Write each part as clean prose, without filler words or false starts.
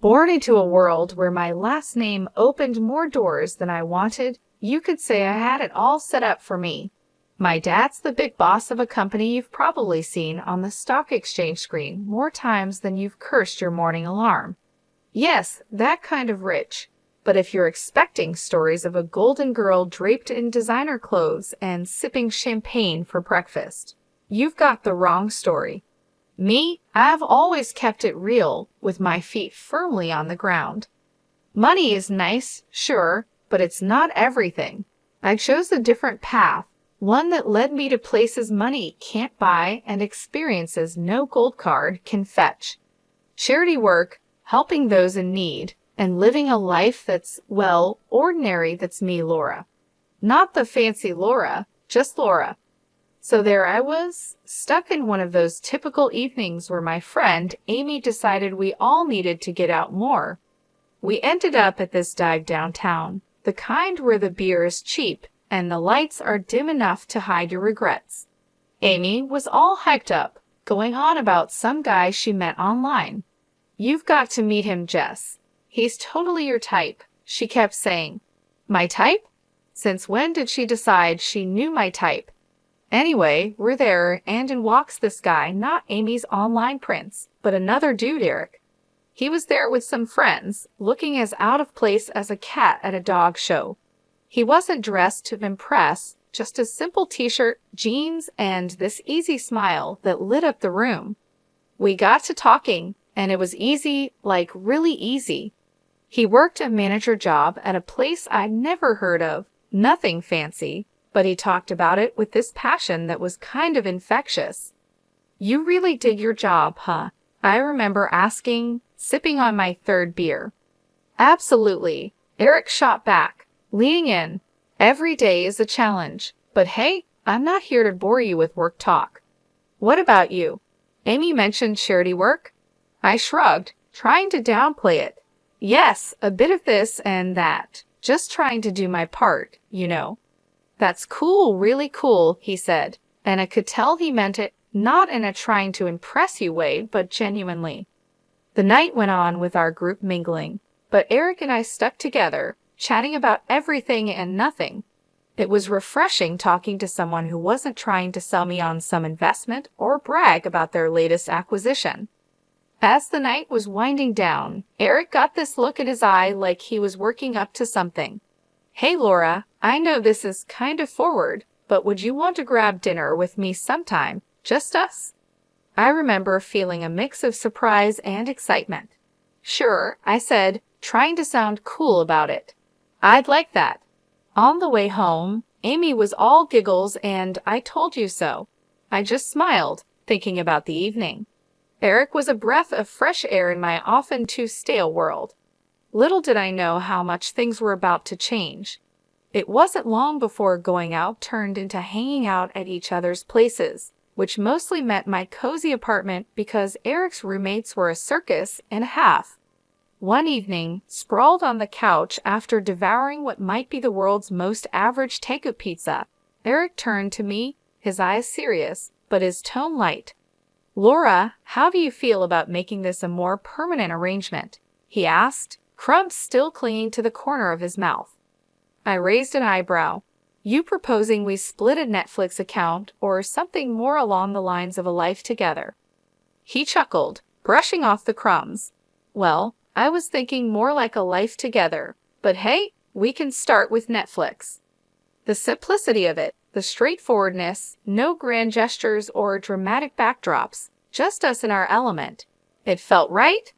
Born into a world where my last name opened more doors than I wanted, you could say I had it all set up for me. My dad's the big boss of a company you've probably seen on the stock exchange screen more times than you've cursed your morning alarm. Yes, that kind of rich. But if you're expecting stories of a golden girl draped in designer clothes and sipping champagne for breakfast, you've got the wrong story. Me, I've always kept it real, with my feet firmly on the ground. Money is nice, sure, but it's not everything. I chose a different path, one that led me to places money can't buy and experiences no gold card can fetch. Charity work, helping those in need, and living a life that's, well, ordinary. That's me, Laura. Not the fancy Laura, just Laura. So there I was, stuck in one of those typical evenings where my friend Amy decided we all needed to get out more. We ended up at this dive downtown, the kind where the beer is cheap and the lights are dim enough to hide your regrets. Amy was all hyped up, going on about some guy she met online. "You've got to meet him, Jess. He's totally your type," she kept saying. My type? Since when did she decide she knew my type? Anyway, we're there, and in walks this guy, not Amy's online prince, but another dude, Eric. He was there with some friends, looking as out of place as a cat at a dog show. He wasn't dressed to impress, just a simple t-shirt, jeans, and this easy smile that lit up the room. We got to talking, and it was easy, like really easy. He worked a manager job at a place I'd never heard of, nothing fancy, but he talked about it with this passion that was kind of infectious. "You really did your job, huh?" I remember asking, sipping on my third beer. "Absolutely," Eric shot back, leaning in. "Every day is a challenge, but hey, I'm not here to bore you with work talk." "What about you?" Amy mentioned charity work. I shrugged, trying to downplay it. "Yes, a bit of this and that, just trying to do my part, you know." "That's cool, really cool," he said, and I could tell he meant it, not in a trying to impress you way, but genuinely. The night went on with our group mingling, but Eric and I stuck together, chatting about everything and nothing. It was refreshing talking to someone who wasn't trying to sell me on some investment or brag about their latest acquisition. As the night was winding down, Eric got this look in his eye like he was working up to something. "Hey, Laura, I know this is kind of forward, but would you want to grab dinner with me sometime? Just us?" I remember feeling a mix of surprise and excitement. "Sure," I said, trying to sound cool about it. "I'd like that." On the way home, Amy was all giggles and "I told you so." I just smiled, thinking about the evening. Eric was a breath of fresh air in my often too stale world. Little did I know how much things were about to change. It wasn't long before going out turned into hanging out at each other's places, which mostly meant my cozy apartment because Eric's roommates were a circus and a half. One evening, sprawled on the couch after devouring what might be the world's most average takeout pizza, Eric turned to me, his eyes serious, but his tone light. "Laura, how do you feel about making this a more permanent arrangement?" he asked, crumbs still clinging to the corner of his mouth. I raised an eyebrow. "You proposing we split a Netflix account or something more along the lines of a life together?" He chuckled, brushing off the crumbs. "Well, I was thinking more like a life together, but hey, we can start with Netflix." The simplicity of it, the straightforwardness, no grand gestures or dramatic backdrops, just us in our element. It felt right.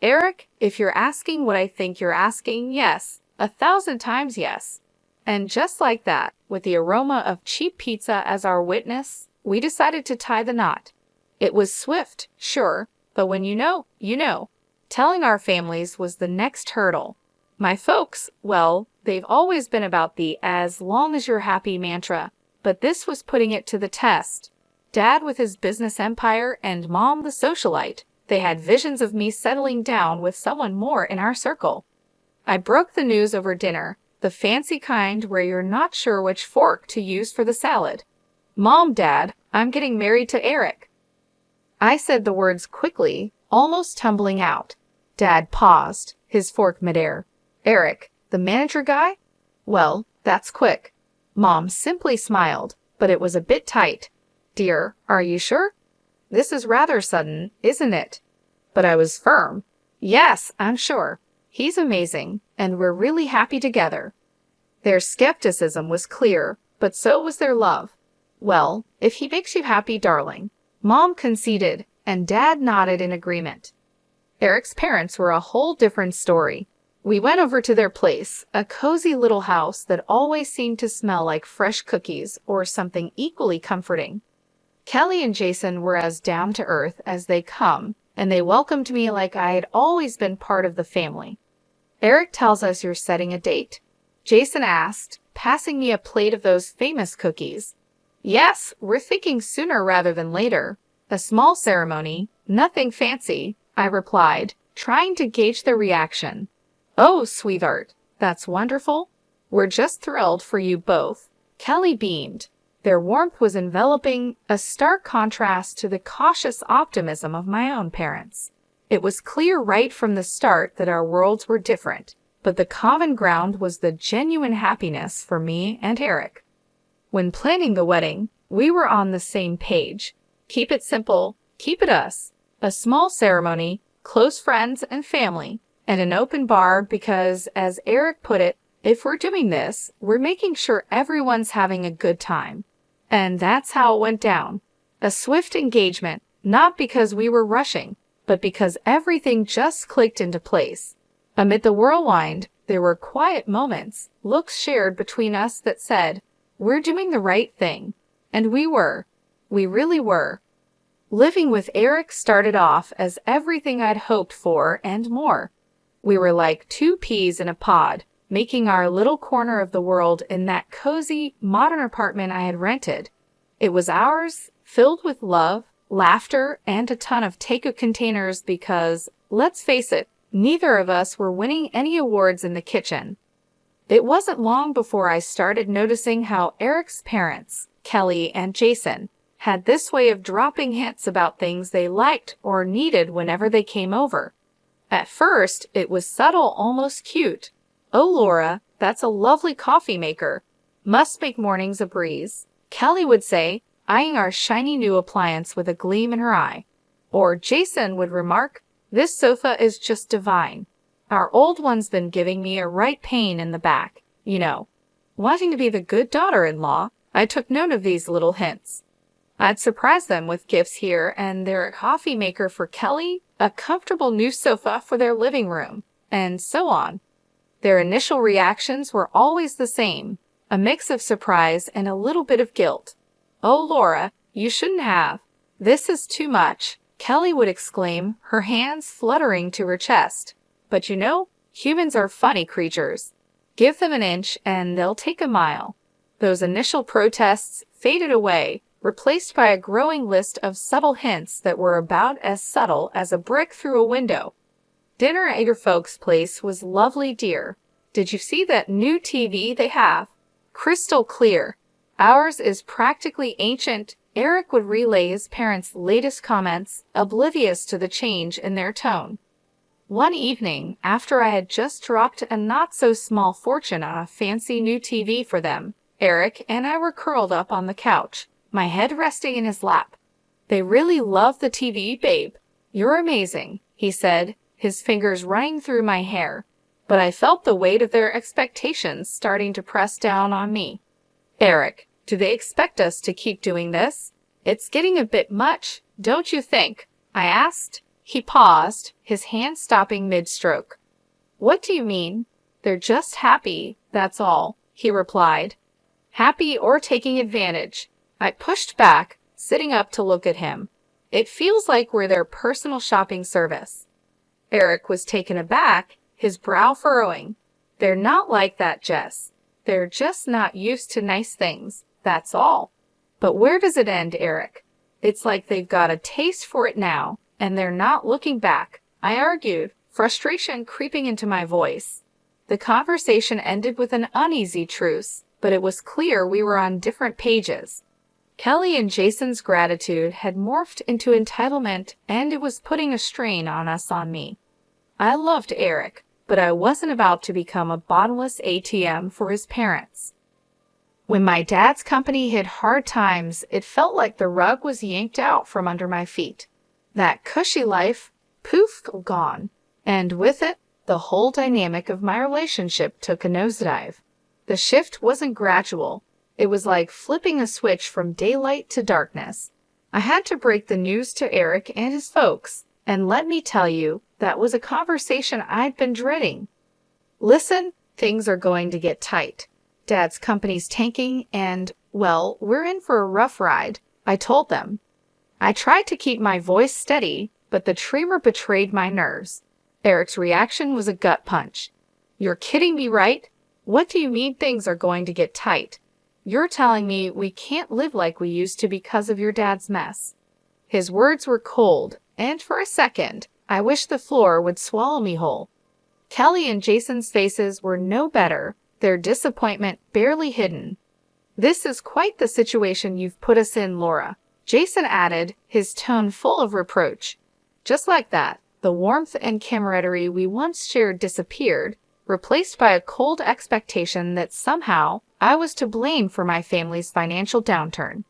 Eric, if you're asking what I think you're asking, yes, 1,000 times yes. And just like that, with the aroma of cheap pizza as our witness, we decided to tie the knot. It was swift, sure, but when you know, you know. Telling our families was the next hurdle. My folks, well, they've always been about the "as long as you're happy" mantra, but this was putting it to the test. Dad with his business empire and Mom the socialite, they had visions of me settling down with someone more in our circle. I broke the news over dinner, the fancy kind where you're not sure which fork to use for the salad. "Mom, Dad, I'm getting married to Eric." I said the words quickly, almost tumbling out. Dad paused, his fork midair. Eric, the manager guy? Well, that's quick. Mom simply smiled, but it was a bit tight. Dear, are you sure? This is rather sudden, isn't it? But I was firm. Yes, I'm sure. He's amazing, and we're really happy together. Their skepticism was clear, but so was their love. Well, if he makes you happy, darling. Mom conceded, and Dad nodded in agreement. Eric's parents were a whole different story. We went over to their place, a cozy little house that always seemed to smell like fresh cookies or something equally comforting. Kelly and Jason were as down to earth as they come, and they welcomed me like I had always been part of the family. Eric tells us you're setting a date. Jason asked, passing me a plate of those famous cookies. Yes, we're thinking sooner rather than later. A small ceremony, nothing fancy, I replied, trying to gauge their reaction. Oh, sweetheart, that's wonderful. We're just thrilled for you both. Kelly beamed. Their warmth was enveloping, a stark contrast to the cautious optimism of my own parents. It was clear right from the start that our worlds were different, but the common ground was the genuine happiness for me and Eric. When planning the wedding, we were on the same page. Keep it simple, keep it us. A small ceremony, close friends and family, and an open bar because, as Eric put it, if we're doing this, we're making sure everyone's having a good time. And that's how it went down. A swift engagement, not because we were rushing, but because everything just clicked into place. Amid the whirlwind, there were quiet moments, looks shared between us that said, we're doing the right thing. And we were. We really were. Living with Eric started off as everything I'd hoped for and more. We were like two peas in a pod, making our little corner of the world in that cozy, modern apartment I had rented. It was ours, filled with love, laughter, and a ton of takeout containers because, let's face it, neither of us were winning any awards in the kitchen. It wasn't long before I started noticing how Eric's parents, Kelly and Jason, had this way of dropping hints about things they liked or needed whenever they came over. At first, it was subtle, almost cute. Oh, Laura, that's a lovely coffee maker. Must make mornings a breeze, Kelly would say, eyeing our shiny new appliance with a gleam in her eye. Or Jason would remark, this sofa is just divine. Our old one's been giving me a right pain in the back, you know. Wanting to be the good daughter-in-law, I took note of these little hints. I'd surprise them with gifts here and their coffee maker for Kelly, a comfortable new sofa for their living room, and so on. Their initial reactions were always the same, a mix of surprise and a little bit of guilt. Oh, Laura, you shouldn't have. This is too much, Kelly would exclaim, her hands fluttering to her chest. But you know, humans are funny creatures. Give them an inch and they'll take a mile. Those initial protests faded away, replaced by a growing list of subtle hints that were about as subtle as a brick through a window. Dinner at your folks' place was lovely, dear. Did you see that new TV they have? Crystal clear. Ours is practically ancient. Eric would relay his parents' latest comments, oblivious to the change in their tone. One evening, after I had just dropped a not-so-small fortune on a fancy new TV for them, Eric and I were curled up on the couch, my head resting in his lap. They really love the TV, babe. You're amazing, he said, his fingers running through my hair. But I felt the weight of their expectations starting to press down on me. Eric, do they expect us to keep doing this? It's getting a bit much, don't you think? I asked. He paused, his hand stopping mid-stroke. What do you mean? They're just happy, that's all, he replied. Happy or taking advantage. I pushed back, sitting up to look at him. It feels like we're their personal shopping service. Eric was taken aback, his brow furrowing. They're not like that, Jess. They're just not used to nice things, that's all. But where does it end, Eric? It's like they've got a taste for it now, and they're not looking back, I argued, frustration creeping into my voice. The conversation ended with an uneasy truce, but it was clear we were on different pages. Kelly and Jason's gratitude had morphed into entitlement, and it was putting a strain on me. I loved Eric, but I wasn't about to become a bottomless ATM for his parents. When my dad's company hit hard times, it felt like the rug was yanked out from under my feet. That cushy life, poof, gone. And with it, the whole dynamic of my relationship took a nosedive. The shift wasn't gradual. It was like flipping a switch from daylight to darkness. I had to break the news to Eric and his folks, and let me tell you, that was a conversation I'd been dreading. Listen, things are going to get tight. Dad's company's tanking and, well, we're in for a rough ride, I told them. I tried to keep my voice steady, but the tremor betrayed my nerves. Eric's reaction was a gut punch. You're kidding me, right? What do you mean things are going to get tight? You're telling me we can't live like we used to because of your dad's mess. His words were cold, and for a second, I wished the floor would swallow me whole. Kelly and Jason's faces were no better, their disappointment barely hidden. This is quite the situation you've put us in, Laura, Jason added, his tone full of reproach. Just like that, the warmth and camaraderie we once shared disappeared, replaced by a cold expectation that somehow I was to blame for my family's financial downturn.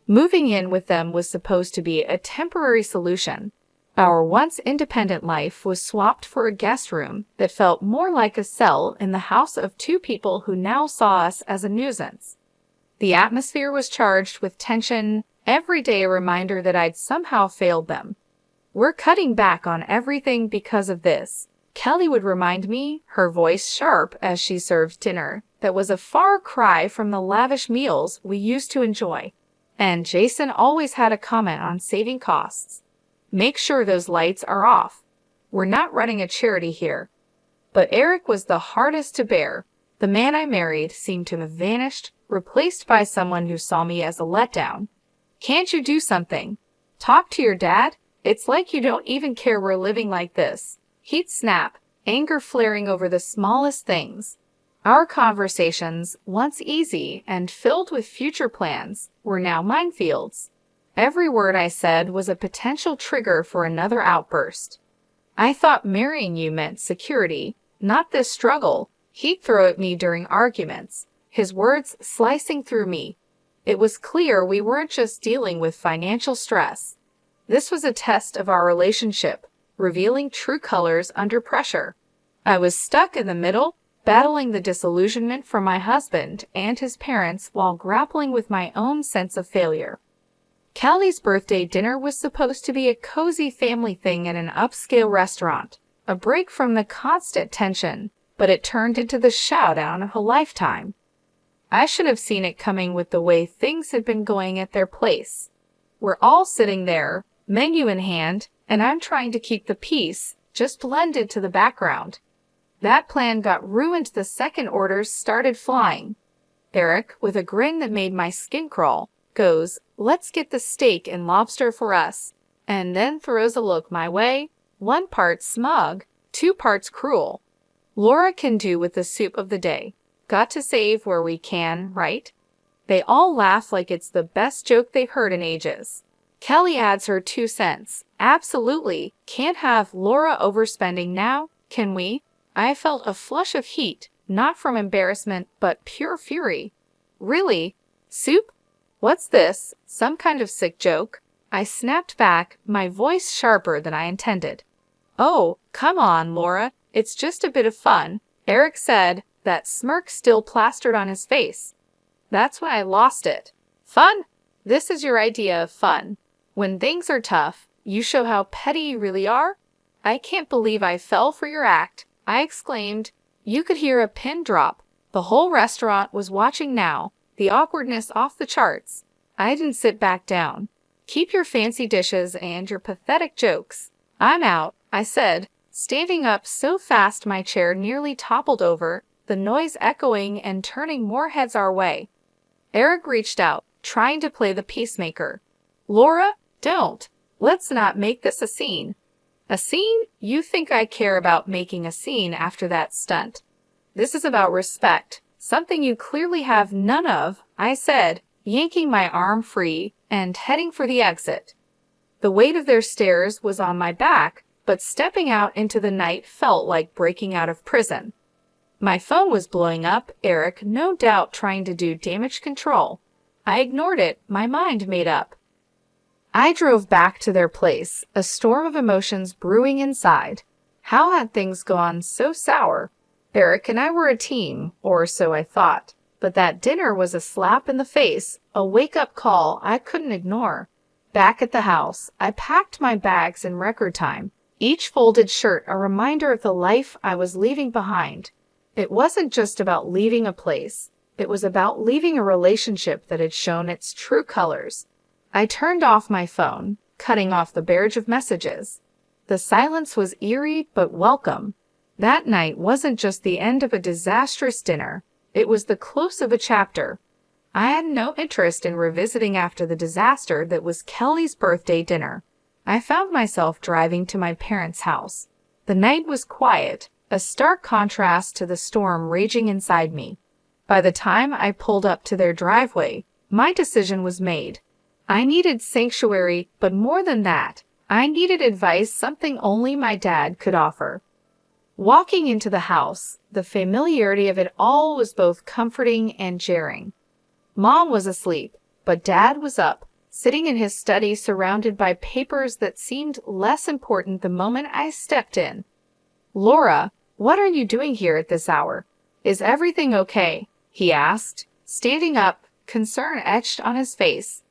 Moving in with them was supposed to be a temporary solution. Our once independent life was swapped for a guest room that felt more like a cell in the house of two people who now saw us as a nuisance. The atmosphere was charged with tension, every day a reminder that I'd somehow failed them. We're cutting back on everything because of this, Kelly would remind me, her voice sharp as she served dinner that was a far cry from the lavish meals we used to enjoy. And Jason always had a comment on saving costs. Make sure those lights are off. We're not running a charity here. But Eric was the hardest to bear. The man I married seemed to have vanished, replaced by someone who saw me as a letdown. Can't you do something? Talk to your dad? It's like you don't even care we're living like this. He'd snap, anger flaring over the smallest things. Our conversations, once easy and filled with future plans, were now minefields. Every word I said was a potential trigger for another outburst. I thought marrying you meant security, not this struggle, he'd throw at me during arguments, his words slicing through me. It was clear we weren't just dealing with financial stress. This was a test of our relationship, revealing true colors under pressure. I was stuck in the middle, battling the disillusionment from my husband and his parents while grappling with my own sense of failure. Kelly's birthday dinner was supposed to be a cozy family thing at an upscale restaurant, a break from the constant tension, but it turned into the showdown of a lifetime. I should have seen it coming with the way things had been going at their place. We're all sitting there, menu in hand, and I'm trying to keep the peace, just blended to the background. That plan got ruined the second orders started flying. Eric, with a grin that made my skin crawl, goes, "Let's get the steak and lobster for us," and then throws a look my way, 1 part smug, 2 parts cruel. Laura can do with the soup of the day. Got to save where we can, right? They all laugh like it's the best joke they've heard in ages. Kelly adds her 2 cents. Absolutely. Can't have Laura overspending now, can we? I felt a flush of heat, not from embarrassment, but pure fury. Really? Soup? What's this? Some kind of sick joke? I snapped back, my voice sharper than I intended. Oh, come on, Laura. It's just a bit of fun, Eric said, that smirk still plastered on his face. That's when I lost it. Fun? This is your idea of fun. When things are tough, you show how petty you really are? I can't believe I fell for your act, I exclaimed. You could hear a pin drop. The whole restaurant was watching now, the awkwardness off the charts. I didn't sit back down. Keep your fancy dishes and your pathetic jokes. I'm out, I said, standing up so fast my chair nearly toppled over, the noise echoing and turning more heads our way. Eric reached out, trying to play the peacemaker. Laura, don't. Let's not make this a scene. A scene? You think I care about making a scene after that stunt. This is about respect, something you clearly have none of, I said, yanking my arm free and heading for the exit. The weight of their stares was on my back, but stepping out into the night felt like breaking out of prison. My phone was blowing up, Eric, no doubt trying to do damage control. I ignored it, my mind made up. I drove back to their place, a storm of emotions brewing inside. How had things gone so sour? Eric and I were a team, or so I thought. But that dinner was a slap in the face, a wake-up call I couldn't ignore. Back at the house, I packed my bags in record time, each folded shirt a reminder of the life I was leaving behind. It wasn't just about leaving a place. It was about leaving a relationship that had shown its true colors. I turned off my phone, cutting off the barrage of messages. The silence was eerie but welcome. That night wasn't just the end of a disastrous dinner. It was the close of a chapter. I had no interest in revisiting after the disaster that was Kelly's birthday dinner. I found myself driving to my parents' house. The night was quiet, a stark contrast to the storm raging inside me. By the time I pulled up to their driveway, my decision was made. I needed sanctuary, but more than that, I needed advice, something only my dad could offer. Walking into the house, the familiarity of it all was both comforting and jarring. Mom was asleep, but Dad was up, sitting in his study surrounded by papers that seemed less important the moment I stepped in. "Laura, what are you doing here at this hour? Is everything okay?" he asked, standing up, concern etched on his face.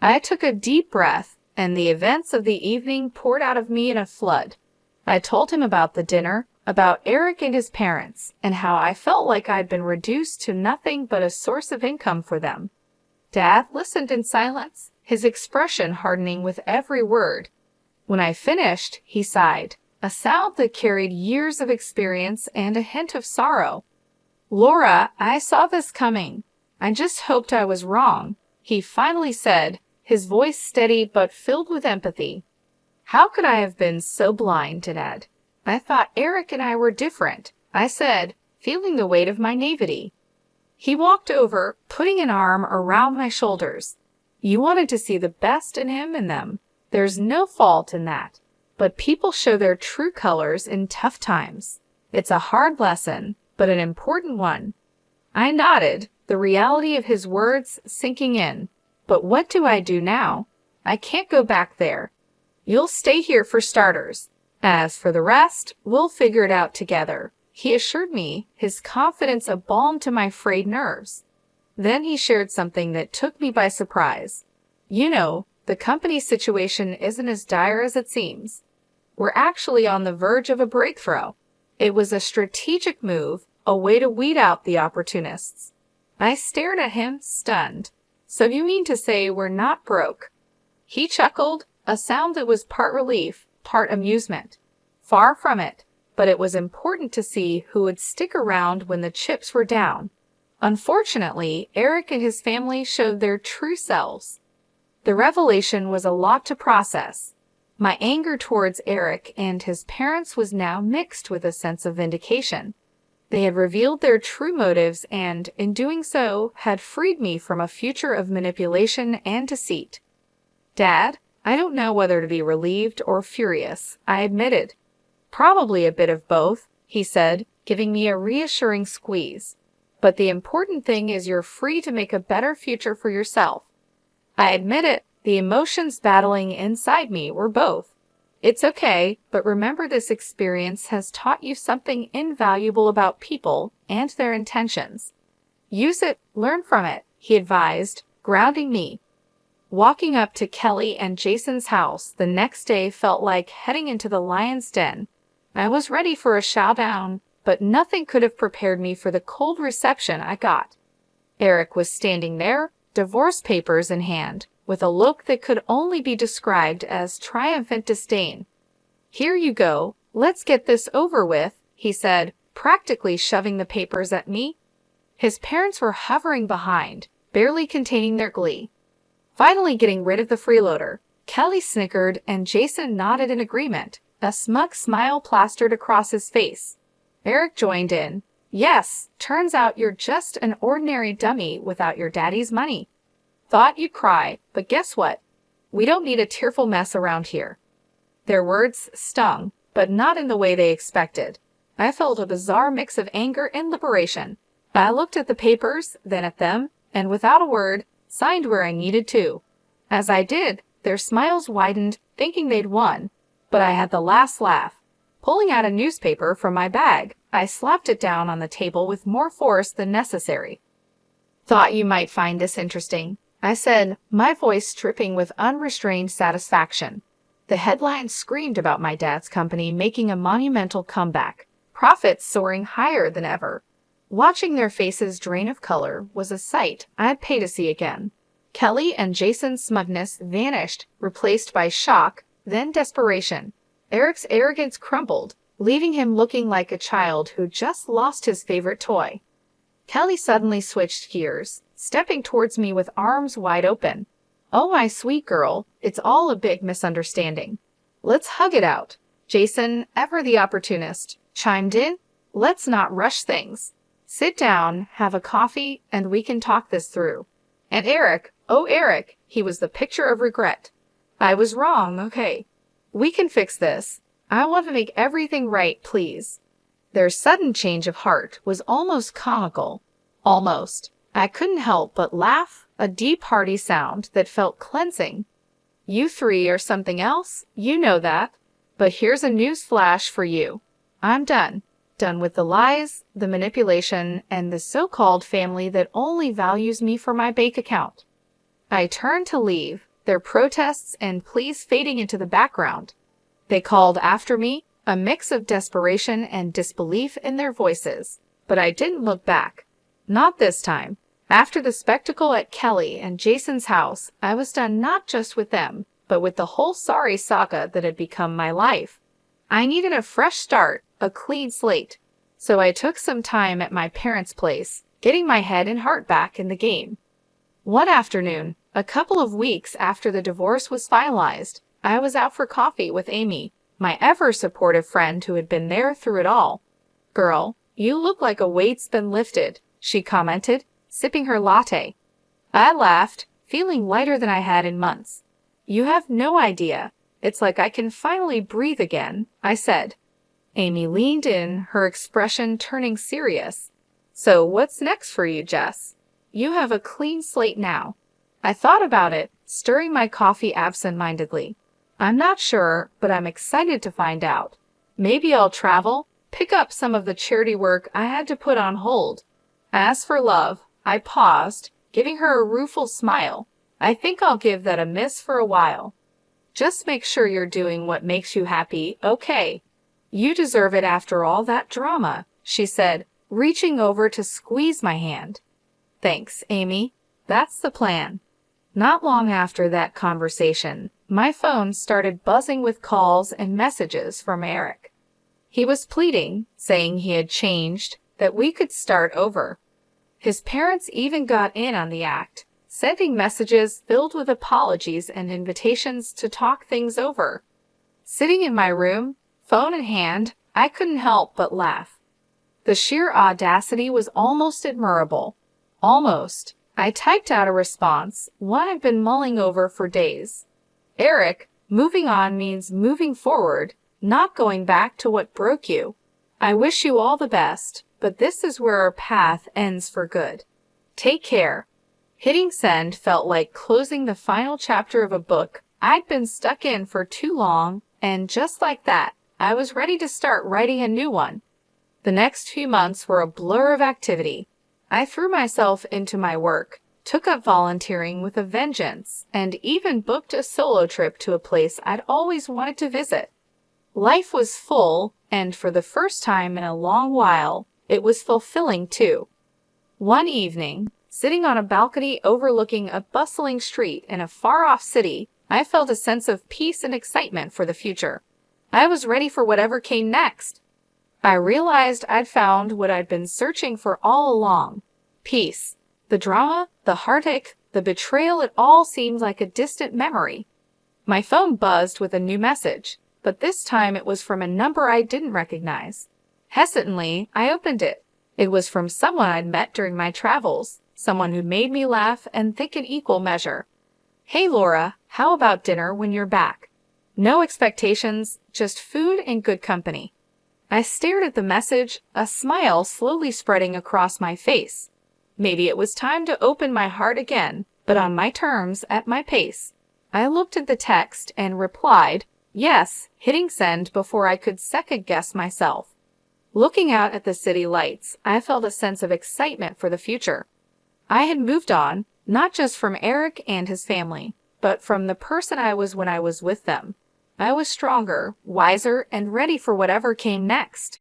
I took a deep breath, and the events of the evening poured out of me in a flood. I told him about the dinner, about Eric and his parents, and how I felt like I'd been reduced to nothing but a source of income for them. Dad listened in silence, his expression hardening with every word. When I finished, he sighed, a sound that carried years of experience and a hint of sorrow. "Laura, I saw this coming. I just hoped I was wrong," he finally said, his voice steady but filled with empathy. "How could I have been so blind, Dad? I thought Eric and I were different," I said, feeling the weight of my naivety. He walked over, putting an arm around my shoulders. "You wanted to see the best in him and them. There's no fault in that. But people show their true colors in tough times. It's a hard lesson, but an important one." I nodded, the reality of his words sinking in. "But what do I do now? I can't go back there. You'll stay here for starters. As for the rest, we'll figure it out together," he assured me, his confidence a balm to my frayed nerves. Then he shared something that took me by surprise. "You know, the company's situation isn't as dire as it seems. We're actually on the verge of a breakthrough." It was a strategic move, a way to weed out the opportunists. I stared at him, stunned. "So you mean to say we're not broke?" He chuckled, a sound that was part relief, part amusement. Far from it, but it was important to see who would stick around when the chips were down. Unfortunately, Eric and his family showed their true selves. The revelation was a lot to process. My anger towards Eric and his parents was now mixed with a sense of vindication. They had revealed their true motives and, in doing so, had freed me from a future of manipulation and deceit. "Dad, I don't know whether to be relieved or furious," I admitted. "Probably a bit of both," he said, giving me a reassuring squeeze. "But the important thing is you're free to make a better future for yourself." I admit it, the emotions battling inside me were both. "It's okay, but remember this experience has taught you something invaluable about people and their intentions. Use it, learn from it," he advised, grounding me. Walking up to Kelly and Jason's house the next day felt like heading into the lion's den. I was ready for a showdown, but nothing could have prepared me for the cold reception I got. Eric was standing there, divorce papers in hand, with a look that could only be described as triumphant disdain. "Here you go, let's get this over with," he said, practically shoving the papers at me. His parents were hovering behind, barely containing their glee. Finally getting rid of the freeloader, Kelly snickered and Jason nodded in agreement, a smug smile plastered across his face. Eric joined in. "Yes, turns out you're just an ordinary dummy without your daddy's money. Thought you'd cry, but guess what? We don't need a tearful mess around here." Their words stung, but not in the way they expected. I felt a bizarre mix of anger and liberation. I looked at the papers, then at them, and without a word, signed where I needed to. As I did, their smiles widened, thinking they'd won, but I had the last laugh. Pulling out a newspaper from my bag, I slapped it down on the table with more force than necessary. "Thought you might find this interesting," I said, my voice dripping with unrestrained satisfaction. The headline screamed about my dad's company making a monumental comeback, profits soaring higher than ever. Watching their faces drain of color was a sight I'd pay to see again. Kelly and Jason's smugness vanished, replaced by shock, then desperation. Eric's arrogance crumbled, leaving him looking like a child who just lost his favorite toy. Kelly suddenly switched gears, stepping towards me with arms wide open. "Oh, my sweet girl, it's all a big misunderstanding. Let's hug it out." Jason, ever the opportunist, chimed in. "Let's not rush things. Sit down, have a coffee, and we can talk this through." And Eric, oh Eric, he was the picture of regret. "I was wrong, okay. We can fix this. I want to make everything right, please." Their sudden change of heart was almost comical. Almost. I couldn't help but laugh, a deep, hearty sound that felt cleansing. "You three are something else, you know that. But here's a news flash for you. I'm done. Done with the lies, the manipulation, and the so-called family that only values me for my bank account." I turned to leave, their protests and pleas fading into the background. They called after me, a mix of desperation and disbelief in their voices, but I didn't look back. Not this time. After the spectacle at Kelly and Jason's house, I was done not just with them, but with the whole sorry saga that had become my life. I needed a fresh start, a clean slate. So I took some time at my parents' place, getting my head and heart back in the game. One afternoon, a couple of weeks after the divorce was finalized, I was out for coffee with Amy, my ever-supportive friend who had been there through it all. "Girl, you look like a weight's been lifted," she commented, sipping her latte. I laughed, feeling lighter than I had in months. "You have no idea. It's like I can finally breathe again," I said. Amy leaned in, her expression turning serious. "So what's next for you, Jess? You have a clean slate now." I thought about it, stirring my coffee absent-mindedly. "I'm not sure, but I'm excited to find out. Maybe I'll travel, pick up some of the charity work I had to put on hold. As for love," I paused, giving her a rueful smile. "I think I'll give that a miss for a while. Just make sure you're doing what makes you happy, okay? You deserve it after all that drama," she said, reaching over to squeeze my hand. "Thanks, Amy. That's the plan." Not long after that conversation, my phone started buzzing with calls and messages from Eric. He was pleading, saying he had changed, that we could start over. His parents even got in on the act, sending messages filled with apologies and invitations to talk things over. Sitting in my room, phone in hand, I couldn't help but laugh. The sheer audacity was almost admirable. Almost. I typed out a response, one I've been mulling over for days. "Eric, moving on means moving forward, not going back to what broke you. I wish you all the best, but this is where our path ends for good. Take care." Hitting send felt like closing the final chapter of a book I'd been stuck in for too long, and just like that, I was ready to start writing a new one. The next few months were a blur of activity. I threw myself into my work, took up volunteering with a vengeance, and even booked a solo trip to a place I'd always wanted to visit. Life was full, and for the first time in a long while, it was fulfilling too. One evening, sitting on a balcony overlooking a bustling street in a far-off city, I felt a sense of peace and excitement for the future. I was ready for whatever came next. I realized I'd found what I'd been searching for all along. Peace. The drama, the heartache, the betrayal, it all seemed like a distant memory. My phone buzzed with a new message, but this time it was from a number I didn't recognize. Hesitantly, I opened it. It was from someone I'd met during my travels, someone who made me laugh and think in equal measure. "Hey Laura, how about dinner when you're back?" No expectations, just food and good company. I stared at the message, a smile slowly spreading across my face. Maybe it was time to open my heart again, but on my terms, at my pace. I looked at the text and replied, yes, hitting send before I could second-guess myself. Looking out at the city lights, I felt a sense of excitement for the future. I had moved on, not just from Eric and his family, but from the person I was when I was with them. I was stronger, wiser, and ready for whatever came next.